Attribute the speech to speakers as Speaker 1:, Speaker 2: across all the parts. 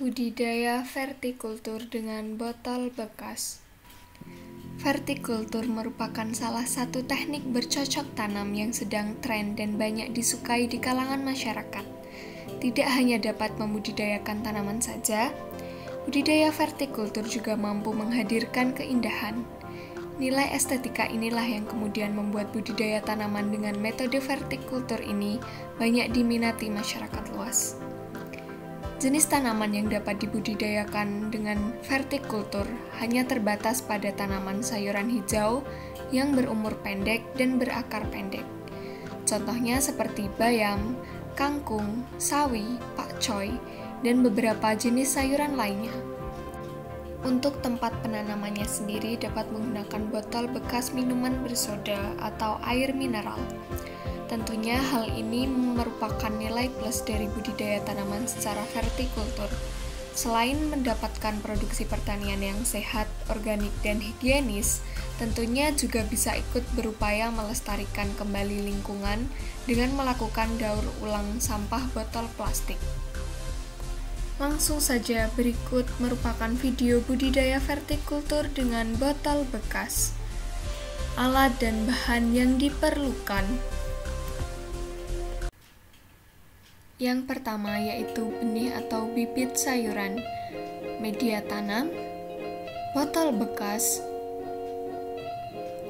Speaker 1: Budidaya vertikultur dengan botol bekas. Vertikultur merupakan salah satu teknik bercocok tanam yang sedang tren dan banyak disukai di kalangan masyarakat. Tidak hanya dapat membudidayakan tanaman saja, budidaya vertikultur juga mampu menghadirkan keindahan. Nilai estetika inilah yang kemudian membuat budidaya tanaman dengan metode vertikultur ini banyak diminati masyarakat luas. Jenis tanaman yang dapat dibudidayakan dengan vertikultur hanya terbatas pada tanaman sayuran hijau yang berumur pendek dan berakar pendek. Contohnya seperti bayam, kangkung, sawi, pakcoy, dan beberapa jenis sayuran lainnya. Untuk tempat penanamannya sendiri dapat menggunakan botol bekas minuman bersoda atau air mineral. Tentunya hal ini merupakan nilai plus dari budidaya tanaman secara vertikultur. Selain mendapatkan produksi pertanian yang sehat, organik, dan higienis, tentunya juga bisa ikut berupaya melestarikan kembali lingkungan dengan melakukan daur ulang sampah botol plastik. Langsung saja berikut merupakan video budidaya vertikultur dengan botol bekas. Alat dan bahan yang diperlukan. Yang pertama yaitu benih atau bibit sayuran, media tanam, botol bekas,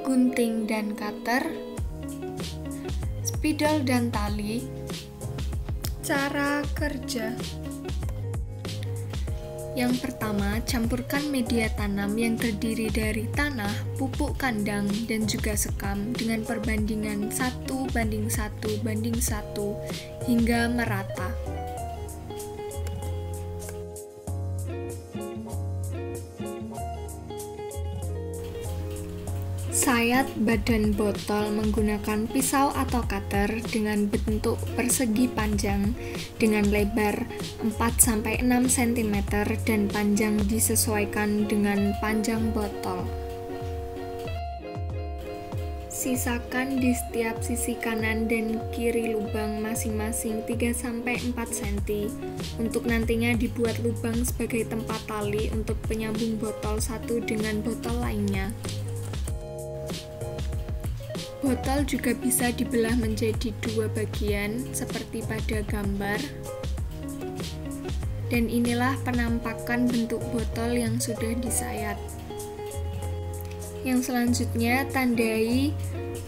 Speaker 1: gunting dan cutter, spidol dan tali. Cara kerja. Yang pertama, campurkan media tanam yang terdiri dari tanah, pupuk kandang, dan juga sekam dengan perbandingan 1:1:1 hingga merata. Sayat badan botol menggunakan pisau atau cutter dengan bentuk persegi panjang dengan lebar 4-6 cm dan panjang disesuaikan dengan panjang botol. Sisakan di setiap sisi kanan dan kiri lubang masing-masing 3-4 cm untuk nantinya dibuat lubang sebagai tempat tali untuk penyambung botol satu dengan botol lainnya. Botol juga bisa dibelah menjadi dua bagian seperti pada gambar. Dan inilah penampakan bentuk botol yang sudah disayat. Yang selanjutnya, tandai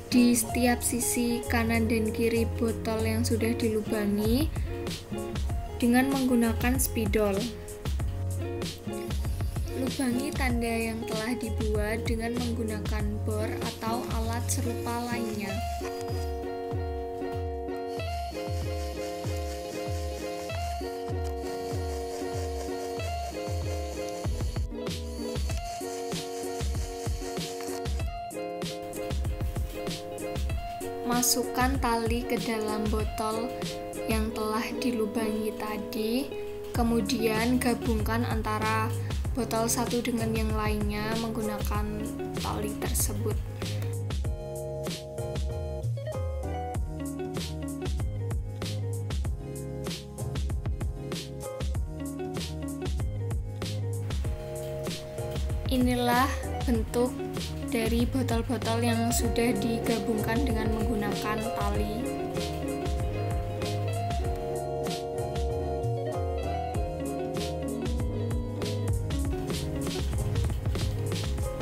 Speaker 1: di setiap sisi kanan dan kiri botol yang sudah dilubangi dengan menggunakan spidol. Lubangi tanda yang telah dibuat dengan menggunakan bor atau alat serupa lainnya. Masukkan tali ke dalam botol yang telah dilubangi tadi, kemudian gabungkan antara botol satu dengan yang lainnya menggunakan tali tersebut. Inilah bentuk dari botol-botol yang sudah digabungkan dengan menggunakan tali.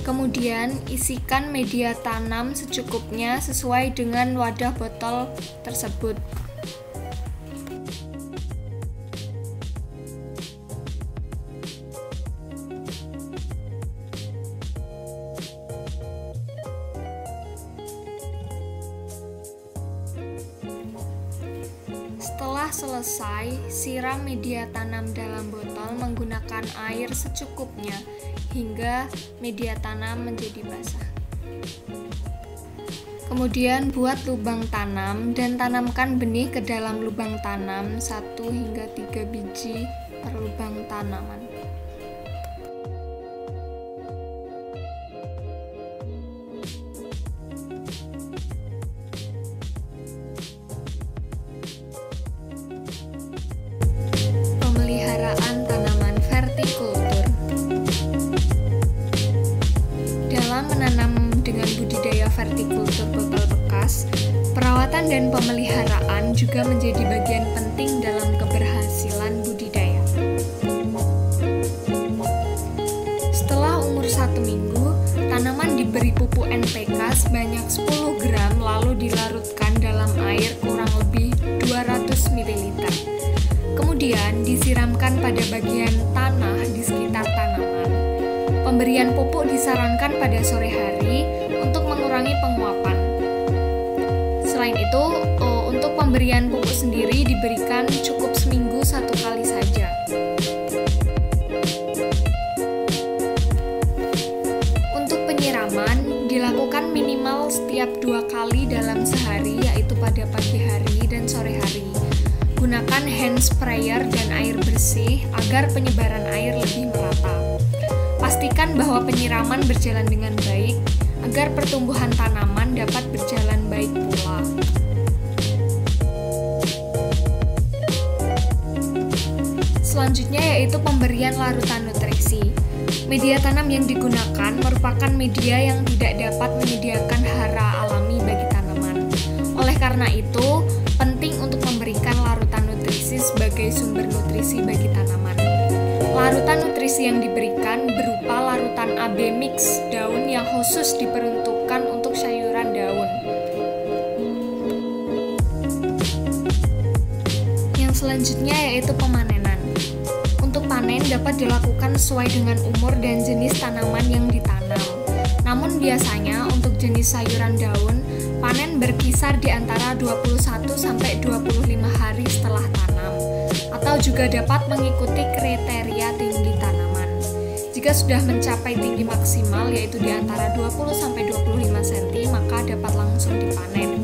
Speaker 1: Kemudian, isikan media tanam secukupnya sesuai dengan wadah botol tersebut. Setelah selesai, siram media tanam dalam botol menggunakan air secukupnya hingga media tanam menjadi basah. Kemudian buat lubang tanam dan tanamkan benih ke dalam lubang tanam 1-3 biji per lubang tanaman. Pemeliharaan tanaman vertikultur botol bekas, perawatan dan pemeliharaan juga menjadi bagian penting dalam keberhasilan budidaya. Setelah umur 1 minggu, tanaman diberi pupuk NPK sebanyak 10 gram lalu dilarutkan dalam air kurang lebih 200 ml. Kemudian disiramkan pada bagian tanah di sekitar tanaman. Pemberian pupuk disarankan pada sore hari untuk mengurangi penguapan. Selain itu, untuk pemberian pupuk sendiri diberikan cukup seminggu 1 kali saja. Untuk penyiraman dilakukan minimal setiap 2 kali dalam sehari, yaitu pada pagi hari dan sore hari. Gunakan hand sprayer dan air bersih agar penyebaran air lebih merata. Pastikan bahwa penyiraman berjalan dengan baik agar pertumbuhan tanaman dapat berjalan baik pula. Selanjutnya yaitu pemberian larutan nutrisi. Media tanam yang digunakan merupakan media yang tidak dapat menyediakan hara alami bagi tanaman. Oleh karena itu, penting untuk memberikan larutan nutrisi sebagai sumber nutrisi bagi tanaman. Larutan nutrisi yang diberikan berupa larutan AB mix daun yang khusus diperuntukkan untuk sayuran daun. Yang selanjutnya yaitu pemanenan. Untuk panen dapat dilakukan sesuai dengan umur dan jenis tanaman yang ditanam. Namun biasanya untuk jenis sayuran daun, panen berkisar di antara 21 sampai 25 hari setelah tanam, atau juga dapat mengikuti kriteria tinggi tanaman. Jika sudah mencapai tinggi maksimal yaitu di antara 20 sampai 25 cm, maka dapat langsung dipanen.